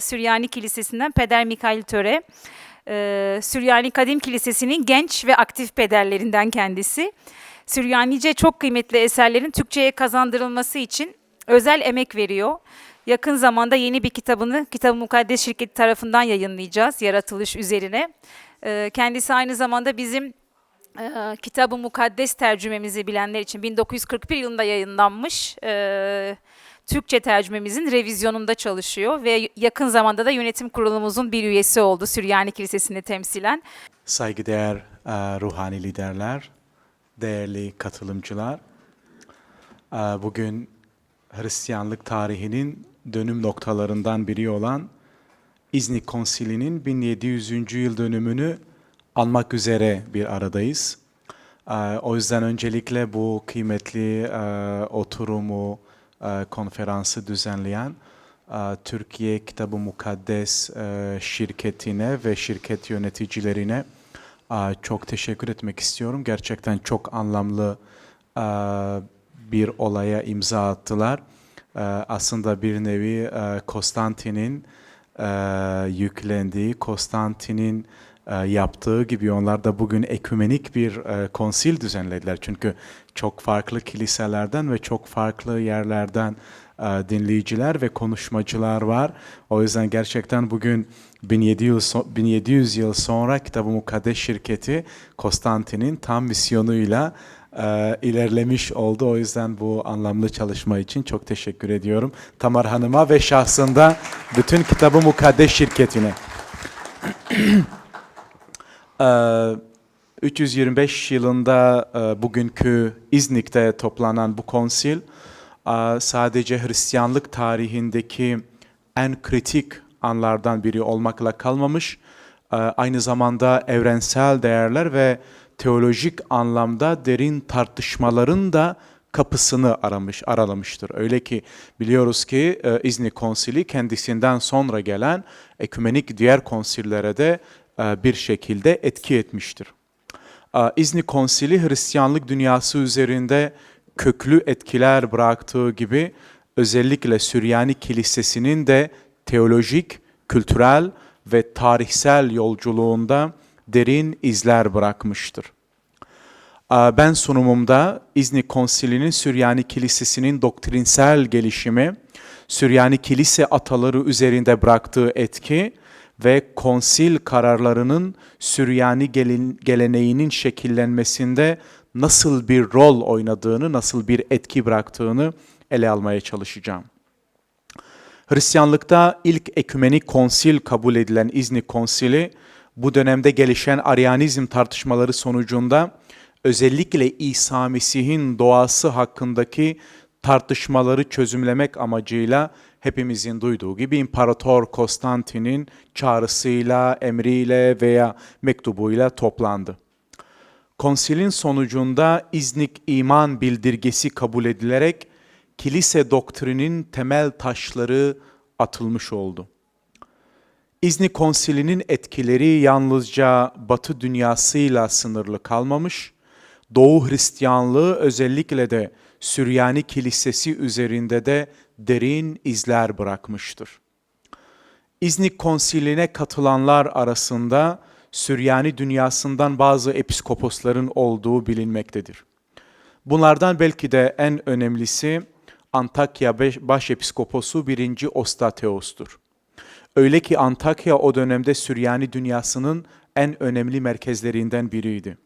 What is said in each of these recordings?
Süryani Kilisesi'nden Peder Mikail Töre. Süryani Kadim Kilisesi'nin genç ve aktif pederlerinden kendisi. Süryanice çok kıymetli eserlerin Türkçe'ye kazandırılması için özel emek veriyor. Yakın zamanda yeni bir kitabını Kitab-ı Mukaddes şirketi tarafından yayınlayacağız, yaratılış üzerine. Kendisi aynı zamanda bizim Kitab-ı Mukaddes tercümemizi bilenler için 1941 yılında yayınlanmış Türkçe tercümemizin revizyonunda çalışıyor ve yakın zamanda da yönetim kurulumuzun bir üyesi oldu Süryani Kilisesi'ni temsilen. Saygıdeğer ruhani liderler, değerli katılımcılar, bugün Hristiyanlık tarihinin dönüm noktalarından biri olan İznik Konsili'nin 1700. yıl dönümünü anmak üzere bir aradayız. O yüzden öncelikle bu kıymetli oturumu, konferansı düzenleyen Türkiye Kitab-ı Mukaddes şirketine ve şirket yöneticilerine çok teşekkür etmek istiyorum. Gerçekten çok anlamlı bir olaya imza attılar. Aslında bir nevi Konstantin'in yüklendiği, Konstantin'in yaptığı gibi onlar da bugün ekümenik bir konsil düzenlediler. Çünkü çok farklı kiliselerden ve çok farklı yerlerden dinleyiciler ve konuşmacılar var. O yüzden gerçekten bugün 1700 yıl sonra Kitab-ı Mukaddes şirketi Konstantin'in tam misyonuyla ilerlemiş oldu. O yüzden bu anlamlı çalışma için çok teşekkür ediyorum Tamar Hanım'a ve şahsında bütün Kitab-ı Mukaddes şirketine. 325 yılında bugünkü İznik'te toplanan bu konsil sadece Hristiyanlık tarihindeki en kritik anlardan biri olmakla kalmamış, aynı zamanda evrensel değerler ve teolojik anlamda derin tartışmaların da kapısını aralamıştır. Öyle ki biliyoruz ki İznik Konsili kendisinden sonra gelen ekümenik diğer konsillere de bir şekilde etki etmiştir. İznik Konsili Hristiyanlık dünyası üzerinde köklü etkiler bıraktığı gibi özellikle Süryani Kilisesi'nin de teolojik, kültürel ve tarihsel yolculuğunda derin izler bırakmıştır. Ben sunumumda İznik Konsili'nin Süryani Kilisesi'nin doktrinsel gelişimi, Süryani Kilise ataları üzerinde bıraktığı etki ve konsil kararlarının Süryani geleneğinin şekillenmesinde nasıl bir rol oynadığını, nasıl bir etki bıraktığını ele almaya çalışacağım. Hristiyanlıkta ilk ekümenik konsil kabul edilen İznik Konsili, bu dönemde gelişen Aryanizm tartışmaları sonucunda özellikle İsa Mesih'in doğası hakkındaki tartışmaları çözümlemek amacıyla hepimizin duyduğu gibi İmparator Konstantin'in çağrısıyla, emriyle veya mektubuyla toplandı. Konsilin sonucunda İznik iman bildirgesi kabul edilerek kilise doktrinin temel taşları atılmış oldu. İznik Konsili'nin etkileri yalnızca Batı dünyasıyla sınırlı kalmamış, Doğu Hristiyanlığı özellikle de Süryani Kilisesi üzerinde de derin izler bırakmıştır. İznik Konsili'ne katılanlar arasında Süryani dünyasından bazı episkoposların olduğu bilinmektedir. Bunlardan belki de en önemlisi Antakya Başepiskoposu 1. Ostateos'tur. Öyle ki Antakya o dönemde Süryani dünyasının en önemli merkezlerinden biriydi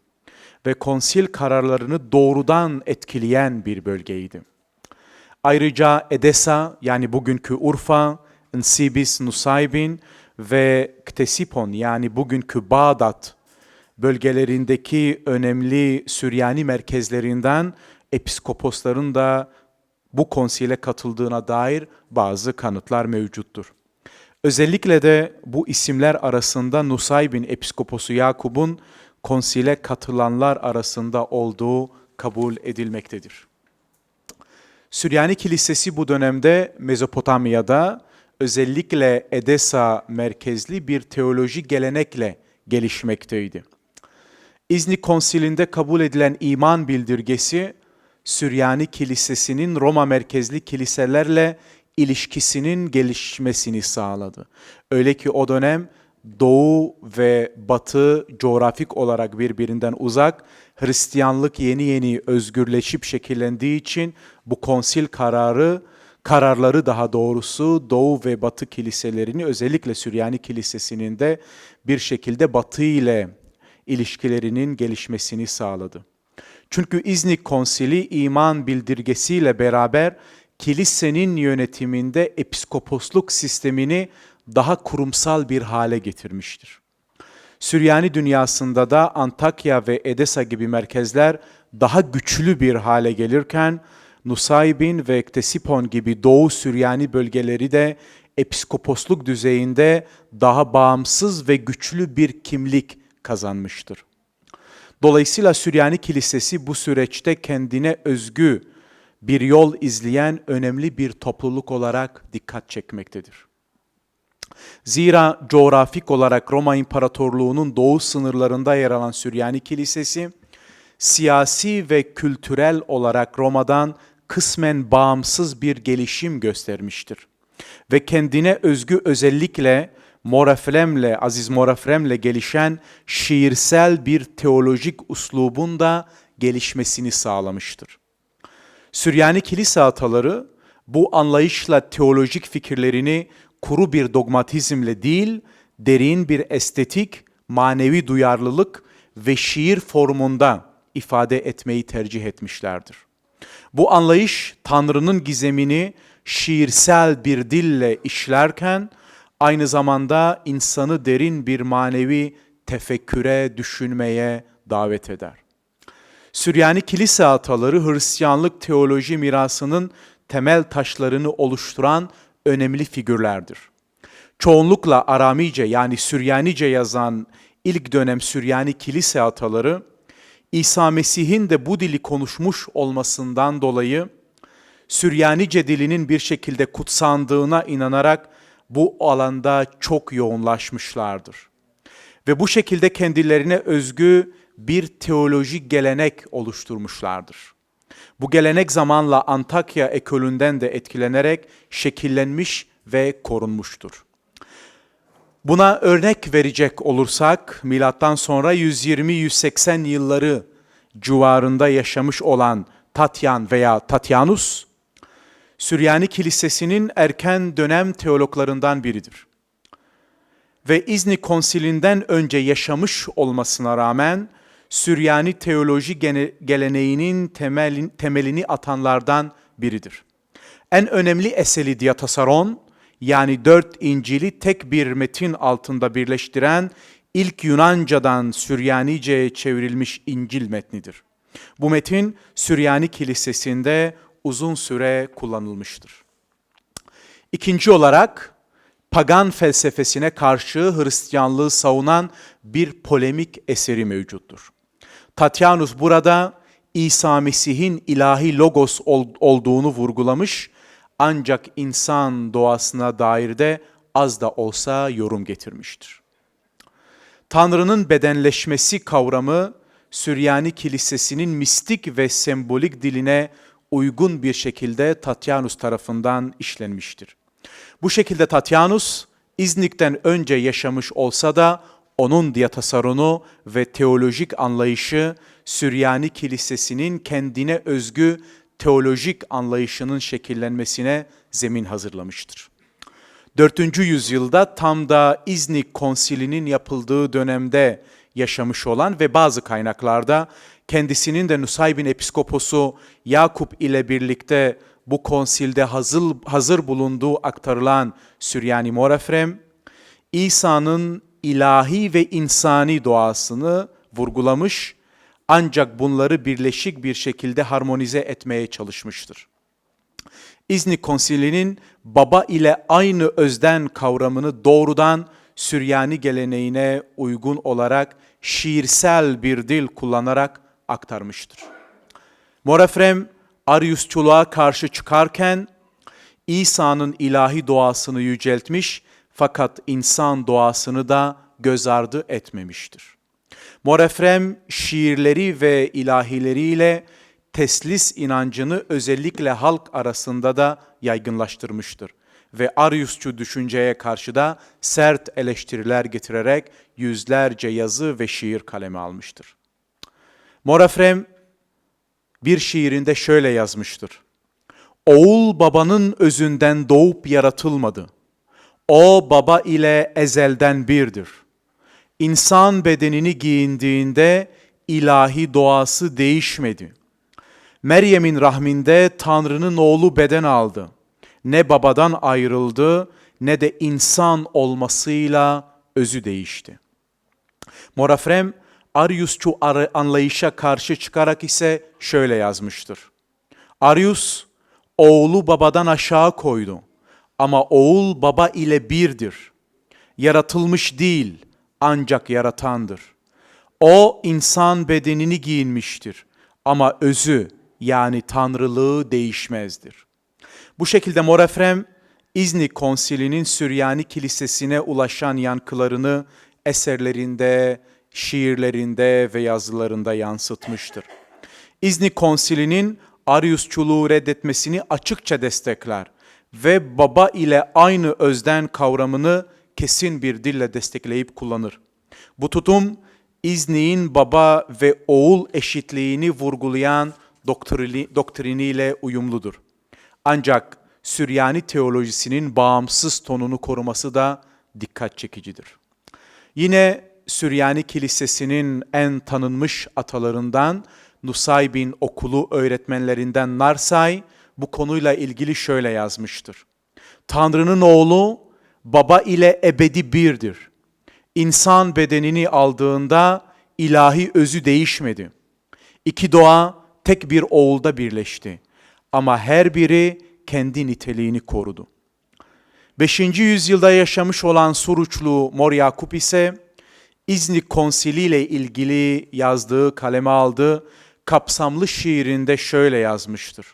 ve konsil kararlarını doğrudan etkileyen bir bölgeydi. Ayrıca Edessa yani bugünkü Urfa, Nsibis, Nusaybin ve Ktesipon yani bugünkü Bağdat bölgelerindeki önemli Süryani merkezlerinden episkoposların da bu konsile katıldığına dair bazı kanıtlar mevcuttur. Özellikle de bu isimler arasında Nusaybin episkoposu Yakub'un konsile katılanlar arasında olduğu kabul edilmektedir. Süryani Kilisesi bu dönemde Mezopotamya'da özellikle Edessa merkezli bir teoloji gelenekle gelişmekteydi. İznik Konsili'nde kabul edilen iman bildirgesi Süryani Kilisesi'nin Roma merkezli kiliselerle ilişkisinin gelişmesini sağladı. Öyle ki o dönem Doğu ve Batı coğrafik olarak birbirinden uzak, Hristiyanlık yeni yeni özgürleşip şekillendiği için bu konsil kararları daha doğrusu Doğu ve Batı kiliselerini, özellikle Süryani Kilisesi'nin de bir şekilde Batı ile ilişkilerinin gelişmesini sağladı. Çünkü İznik Konsili iman bildirgesiyle beraber kilisenin yönetiminde episkoposluk sistemini daha kurumsal bir hale getirmiştir. Süryani dünyasında da Antakya ve Edesa gibi merkezler daha güçlü bir hale gelirken, Nusaybin ve Ktesipon gibi Doğu Süryani bölgeleri de episkoposluk düzeyinde daha bağımsız ve güçlü bir kimlik kazanmıştır. Dolayısıyla Süryani Kilisesi bu süreçte kendine özgü bir yol izleyen önemli bir topluluk olarak dikkat çekmektedir. Zira coğrafik olarak Roma İmparatorluğu'nun doğu sınırlarında yer alan Süryani Kilisesi, siyasi ve kültürel olarak Roma'dan kısmen bağımsız bir gelişim göstermiştir. Ve kendine özgü özellikle Aziz Morafrem'le gelişen şiirsel bir teolojik uslubun da gelişmesini sağlamıştır. Süryani kilise ataları bu anlayışla teolojik fikirlerini kuru bir dogmatizmle değil, derin bir estetik, manevi duyarlılık ve şiir formunda ifade etmeyi tercih etmişlerdir. Bu anlayış Tanrı'nın gizemini şiirsel bir dille işlerken aynı zamanda insanı derin bir manevi tefekküre, düşünmeye davet eder. Süryani kilise ataları Hristiyanlık teoloji mirasının temel taşlarını oluşturan önemli figürlerdir. Çoğunlukla Aramice yani Süryanice yazan ilk dönem Süryani kilise ataları, İsa Mesih'in de bu dili konuşmuş olmasından dolayı Süryanice dilinin bir şekilde kutsandığına inanarak bu alanda çok yoğunlaşmışlardır. Ve bu şekilde kendilerine özgü bir teolojik gelenek oluşturmuşlardır. Bu gelenek zamanla Antakya ekolünden de etkilenerek şekillenmiş ve korunmuştur. Buna örnek verecek olursak, milattan sonra 120-180 yılları civarında yaşamış olan Tatyan veya Tatyanus, Süryani Kilisesi'nin erken dönem teologlarından biridir. Ve İznik Konsilinden önce yaşamış olmasına rağmen Süryani teoloji geleneğinin temelini atanlardan biridir. En önemli eseri Diatasaron, yani 4 İncil'i tek bir metin altında birleştiren ilk Yunancadan Süryanice'ye çevrilmiş İncil metnidir. Bu metin Süryani Kilisesi'nde uzun süre kullanılmıştır. İkinci olarak pagan felsefesine karşı Hristiyanlığı savunan bir polemik eseri mevcuttur. Tatyanus burada İsa Mesih'in ilahi logos olduğunu vurgulamış, ancak insan doğasına dair de az da olsa yorum getirmiştir. Tanrı'nın bedenleşmesi kavramı Süryani Kilisesi'nin mistik ve sembolik diline uygun bir şekilde Tatyanus tarafından işlenmiştir. Bu şekilde Tatyanus, İznik'ten önce yaşamış olsa da onun Diatasaronu ve teolojik anlayışı Süryani Kilisesi'nin kendine özgü teolojik anlayışının şekillenmesine zemin hazırlamıştır. 4. yüzyılda tam da İznik Konsili'nin yapıldığı dönemde yaşamış olan ve bazı kaynaklarda kendisinin de Nusaybin Episkoposu Yakup ile birlikte bu konsilde hazır bulunduğu aktarılan Süryani Morafrem, İsa'nın ilahi ve insani doğasını vurgulamış, ancak bunları birleşik bir şekilde harmonize etmeye çalışmıştır. İznik Konsili'nin baba ile aynı özden kavramını doğrudan Süryani geleneğine uygun olarak şiirsel bir dil kullanarak aktarmıştır. Morafrem, Ariusçuluğa karşı çıkarken İsa'nın ilahi doğasını yüceltmiş fakat insan doğasını da göz ardı etmemiştir. Morafrem şiirleri ve ilahileriyle teslis inancını özellikle halk arasında da yaygınlaştırmıştır. Ve Ariusçu düşünceye karşı da sert eleştiriler getirerek yüzlerce yazı ve şiir kaleme almıştır. Morafrem bir şiirinde şöyle yazmıştır. Oğul babanın özünden doğup yaratılmadı. O baba ile ezelden birdir. İnsan bedenini giyindiğinde ilahi doğası değişmedi. Meryem'in rahminde Tanrı'nın oğlu beden aldı. Ne babadan ayrıldı ne de insan olmasıyla özü değişti. Morafrem, Ariusçu anlayışa karşı çıkarak ise şöyle yazmıştır. Arius, oğlu babadan aşağı koydu ama oğul baba ile birdir. Yaratılmış değil ancak yaratandır. O insan bedenini giyinmiştir ama özü yani tanrılığı değişmezdir. Bu şekilde Morafrem, İznik Konsili'nin Süryani Kilisesi'ne ulaşan yankılarını eserlerinde, şiirlerinde ve yazılarında yansıtmıştır. İznik Konsili'nin Ariusçuluğu reddetmesini açıkça destekler ve baba ile aynı özden kavramını kesin bir dille destekleyip kullanır. Bu tutum, İznik'in baba ve oğul eşitliğini vurgulayan doktriniyle uyumludur. Ancak Süryani teolojisinin bağımsız tonunu koruması da dikkat çekicidir. Yine Süryani Kilisesi'nin en tanınmış atalarından Nusaybin okulu öğretmenlerinden Narsay bu konuyla ilgili şöyle yazmıştır. Tanrı'nın oğlu baba ile ebedi birdir. İnsan bedenini aldığında ilahi özü değişmedi. İki doğa tek bir oğulda birleşti ama her biri kendi niteliğini korudu. 5. yüzyılda yaşamış olan Suruçlu Mor Yakup ise İznik Konsili ile ilgili yazdığı, kaleme aldığı kapsamlı şiirinde şöyle yazmıştır.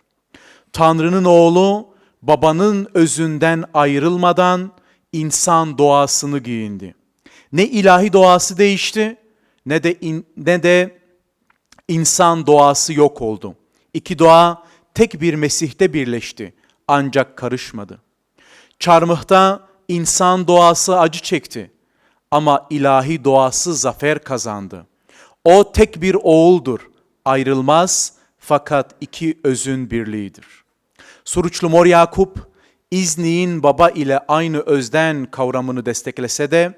Tanrı'nın oğlu babanın özünden ayrılmadan insan doğasını giyindi. Ne ilahi doğası değişti ne de insan doğası yok oldu. İki doğa tek bir Mesih'te birleşti ancak karışmadı. Çarmıhta insan doğası acı çekti ama ilahi doğası zafer kazandı. O tek bir oğuldur, ayrılmaz fakat iki özün birliğidir. Suruçlu Mor Yakup, İznik'in baba ile aynı özden kavramını desteklese de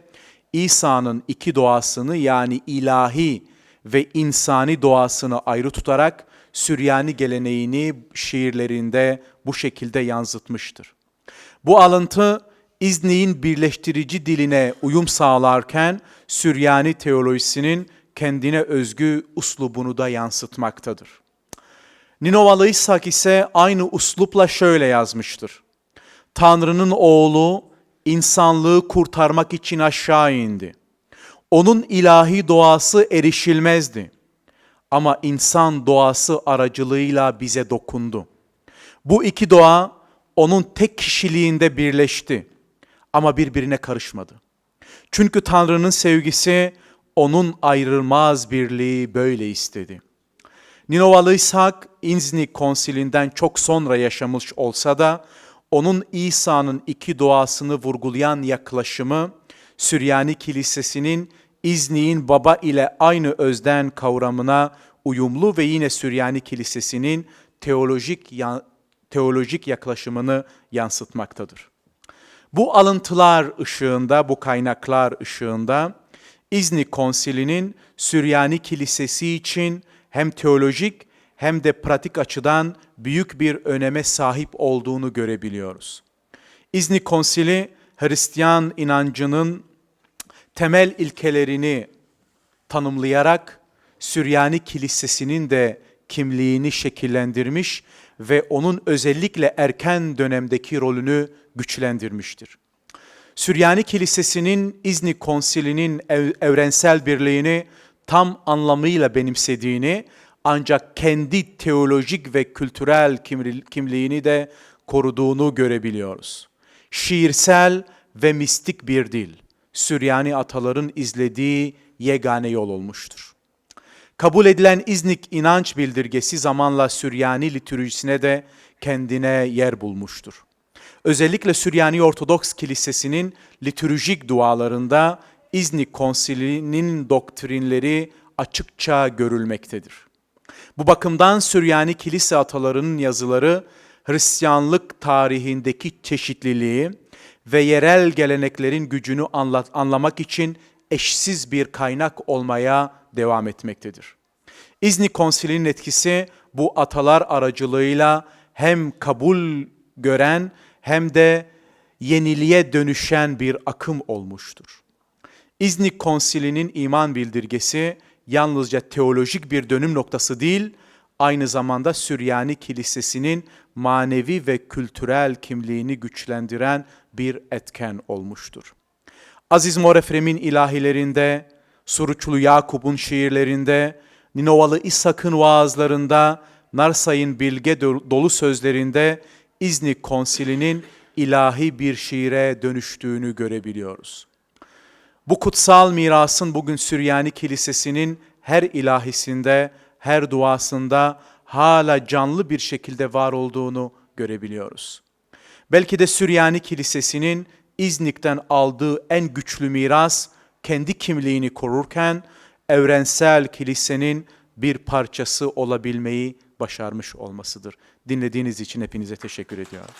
İsa'nın iki doğasını yani ilahi ve insani doğasını ayrı tutarak Süryani geleneğini şiirlerinde bu şekilde yansıtmıştır. Bu alıntı İznik'in birleştirici diline uyum sağlarken Süryani teolojisinin kendine özgü uslubunu da yansıtmaktadır. Ninovalı İshak ise aynı uslupla şöyle yazmıştır. Tanrı'nın oğlu insanlığı kurtarmak için aşağı indi. Onun ilahi doğası erişilmezdi. Ama insan doğası aracılığıyla bize dokundu. Bu iki doğa onun tek kişiliğinde birleşti ama birbirine karışmadı. Çünkü Tanrı'nın sevgisi onun ayrılmaz birliği böyle istedi. Ninovalı İshak, İznik Konsilinden çok sonra yaşamış olsa da onun İsa'nın iki doğasını vurgulayan yaklaşımı Süryani Kilisesi'nin İznik'in baba ile aynı özden kavramına uyumlu ve yine Süryani Kilisesi'nin teolojik yaklaşımını yansıtmaktadır. Bu alıntılar ışığında, bu kaynaklar ışığında İznik Konsili'nin Süryani Kilisesi için hem teolojik hem de pratik açıdan büyük bir öneme sahip olduğunu görebiliyoruz. İznik Konsili, Hristiyan inancının temel ilkelerini tanımlayarak Süryani Kilisesi'nin de kimliğini şekillendirmiş ve onun özellikle erken dönemdeki rolünü güçlendirmiştir. Süryani Kilisesi'nin İznik Konsili'nin evrensel birliğini tam anlamıyla benimsediğini ancak kendi teolojik ve kültürel kimliğini de koruduğunu görebiliyoruz. Şiirsel ve mistik bir dil, Süryani ataların izlediği yegane yol olmuştur. Kabul edilen İznik inanç bildirgesi zamanla Süryani litürjisine de kendine yer bulmuştur. Özellikle Süryani Ortodoks Kilisesi'nin litürjik dualarında İznik Konsili'nin doktrinleri açıkça görülmektedir. Bu bakımdan Süryani kilise atalarının yazıları Hristiyanlık tarihindeki çeşitliliği ve yerel geleneklerin gücünü anlamak için eşsiz bir kaynak olmaya devam etmektedir. İznik Konsili'nin etkisi bu atalar aracılığıyla hem kabul gören hem de yeniliğe dönüşen bir akım olmuştur. İznik Konsili'nin iman bildirgesi yalnızca teolojik bir dönüm noktası değil, aynı zamanda Süryani Kilisesi'nin manevi ve kültürel kimliğini güçlendiren bir etken olmuştur. Aziz Mor Efrem'in ilahilerinde, Suruçlu Yakup'un şiirlerinde, Ninovalı İshak'ın vaazlarında, Narsay'ın bilge dolu sözlerinde İznik Konsili'nin ilahi bir şiire dönüştüğünü görebiliyoruz. Bu kutsal mirasın bugün Süryani Kilisesi'nin her ilahisinde, her duasında hala canlı bir şekilde var olduğunu görebiliyoruz. Belki de Süryani Kilisesi'nin İznik'ten aldığı en güçlü miras kendi kimliğini korurken evrensel kilisenin bir parçası olabilmeyi başarmış olmasıdır. Dinlediğiniz için hepinize teşekkür ediyorum.